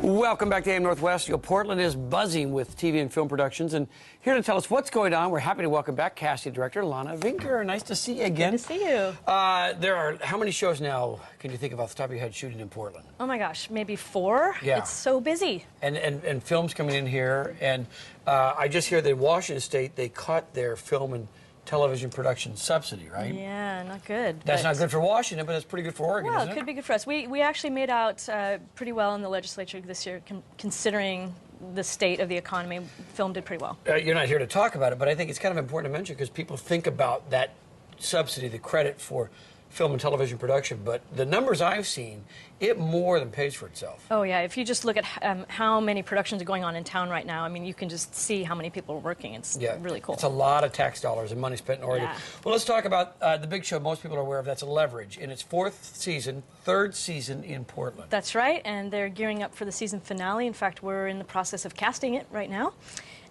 Welcome back to AM Northwest. Portland is buzzing with TV and film productions, and here to tell us what's going on, we're happy to welcome back Casting Director Lana Veenker. Nice to see you again. Good to see you. There are, how many shows now can you think of off the top of your head shooting in Portland? Oh my gosh, maybe 4? Yeah. It's so busy. And films coming in here, and I just hear that in Washington State, they cut their film and television production subsidy, right? Yeah, not good. That's not good for Washington, but it's pretty good for Oregon, well, isn't it? Could be good for us. We actually made out pretty well in the legislature this year, considering the state of the economy. Film did pretty well. You're not here to talk about it, but I think it's kind of important to mention because people think about that subsidy, the credit for film and television production, but the numbers I've seen, it more than pays for itself. Oh yeah, if you just look at how many productions are going on in town right now, I mean, you can just see how many people are working. It's really cool. It's a lot of tax dollars and money spent in Oregon. Yeah. Well, let's talk about the big show most people are aware of. That's Leverage in its 4th season, 3rd season in Portland. That's right, and they're gearing up for the season finale. In fact, we're in the process of casting it right now.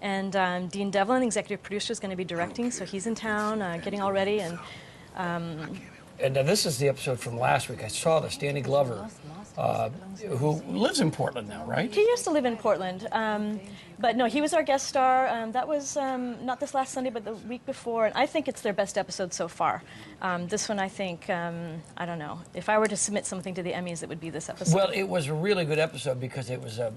And Dean Devlin, executive producer, is going to be directing, so he's in town getting all ready. And this is the episode from last week. I saw this, Danny Glover, who lives in Portland now, right? He used to live in Portland, but no, he was our guest star. That was not this last Sunday, but the week before, and I think it's their best episode so far. This one, I think, I don't know. If I were to submit something to the Emmys, it would be this episode. Well, it was a really good episode because it was a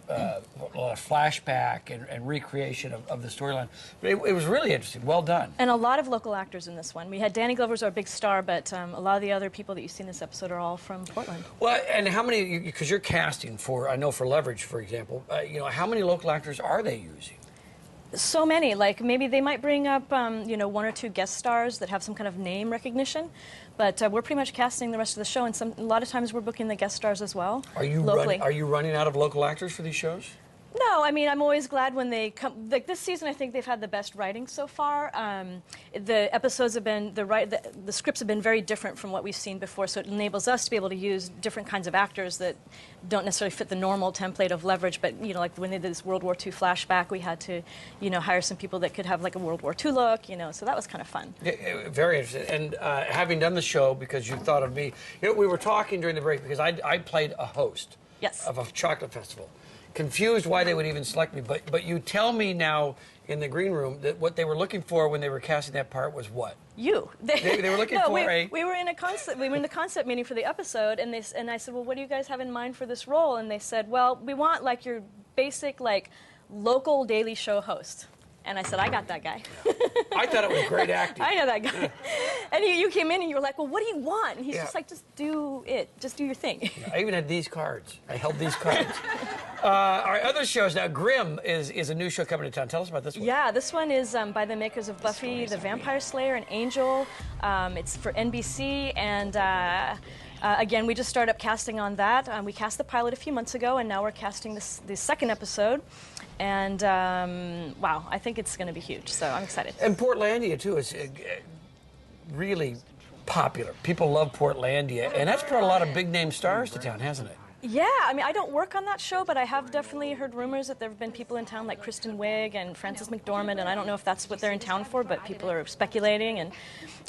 lot of flashback and recreation of the storyline. But it was really interesting. Well done. And a lot of local actors in this one. We had Danny Glover's our big star, but a lot of the other people that you see in this episode are all from Portland. Well, and how many, because you're casting for, I know for Leverage, for example, you know, how many local actors are they using? So many. Like, maybe they might bring up, you know, 1 or 2 guest stars that have some kind of name recognition, but we're pretty much casting the rest of the show, and a lot of times we're booking the guest stars as well. Are you running out of local actors for these shows? No, I mean, I'm always glad when they come. Like this season, I think they've had the best writing so far. The episodes have been, the scripts have been very different from what we've seen before, so it enables us to be able to use different kinds of actors that don't necessarily fit the normal template of Leverage, but, you know, like when they did this World War II flashback, we had to, you know, hire some people that could have like a World War II look, you know, so that was kind of fun. Yeah, very interesting. And having done the show, because you thought of me, you know, we were talking during the break, because I played a host of a chocolate festival. Confused why they would even select me, but you tell me now in the green room that what they were looking for when they were casting that part was what? You. They were looking for a... We were in a concept. We were in the concept meeting for the episode, and I said, well, what do you guys have in mind for this role? And they said, well, we want like your basic like local daily show host. And I said, I got that guy. I thought it was great acting. I know that guy. And you came in and you were like, well, what do you want? And he's just like, just do it. Just do your thing. Yeah, I even had these cards. I held these cards. Our other shows now, Grimm is a new show coming to town. Tell us about this one. Yeah, this one is by the makers of Buffy, the Vampire Slayer, and Angel. It's for NBC, and again, we just started up casting on that. We cast the pilot a few months ago, and now we're casting the second episode. And wow, I think it's going to be huge, so I'm excited. And Portlandia, too, is really popular. People love Portlandia, and that's brought a lot of big-name stars to town, hasn't it? Yeah, I mean, I don't work on that show, but I have definitely heard rumors that there have been people in town like Kristen Wiig and Frances McDormand, and I don't know if that's what they're in town for, but people are speculating. And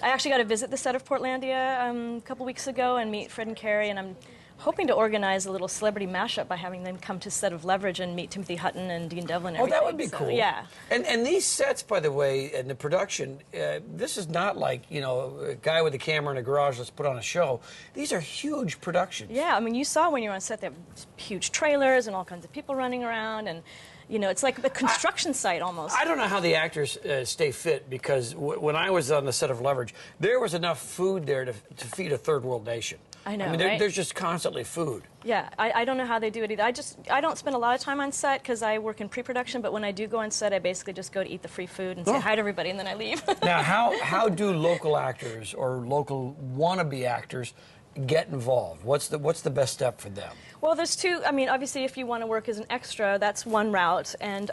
I actually got to visit the set of Portlandia a couple weeks ago and meet Fred and Carrie, and I'm hoping to organize a little celebrity mashup by having them come to the set of Leverage and meet Timothy Hutton and Dean Devlin and everything. Oh, that would be cool. Yeah. And these sets, by the way, and the production, this is not like, you know, a guy with a camera in a garage, let's put on a show. These are huge productions. Yeah, I mean, you saw when you were on set, they have huge trailers and all kinds of people running around, and you know, it's like a construction site almost. I don't know how the actors stay fit, because when I was on the set of Leverage, there was enough food there to feed a third world nation. I know, I mean, there's just constantly food. Yeah, I don't know how they do it either. I don't spend a lot of time on set because I work in pre-production, but when I do go on set, I basically just go to eat the free food and say hi to everybody, and then I leave. Now, how do local actors or local wannabe actors get involved? What's the best step for them? Well, there's two. I mean, obviously, if you want to work as an extra, that's one route, and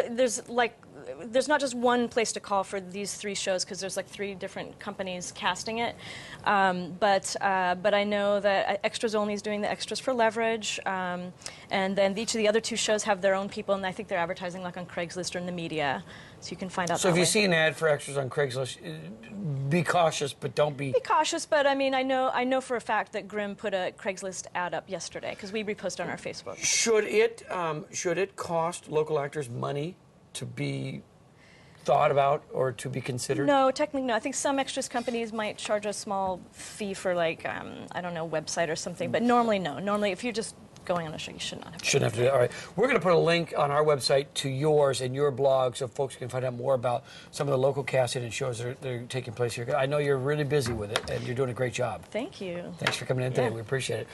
there's like there's not just one place to call for these 3 shows because there's like 3 different companies casting it. But I know that Extras Only is doing the extras for Leverage, and then each of the other 2 shows have their own people, and I think they're advertising like on Craigslist or in the media, so you can find out. So if you see an ad for Extras on Craigslist, be cautious, but don't be. Be cautious, but I mean, I know for a fact that Grimm put a Craigslist ad up yesterday because we reposted on our Facebook. Should it cost local actors money to be thought about or to be considered? No, technically no. I think some extras companies might charge a small fee for like I don't know, website or something, but normally no. Normally, if you're just going on a show, you should not have to. Shouldn't have to do that. All right. We're going to put a link on our website to yours and your blog so folks can find out more about some of the local casting and shows that are taking place here. I know you're really busy with it, and you're doing a great job. Thank you. Thanks for coming in today. Yeah. We appreciate it.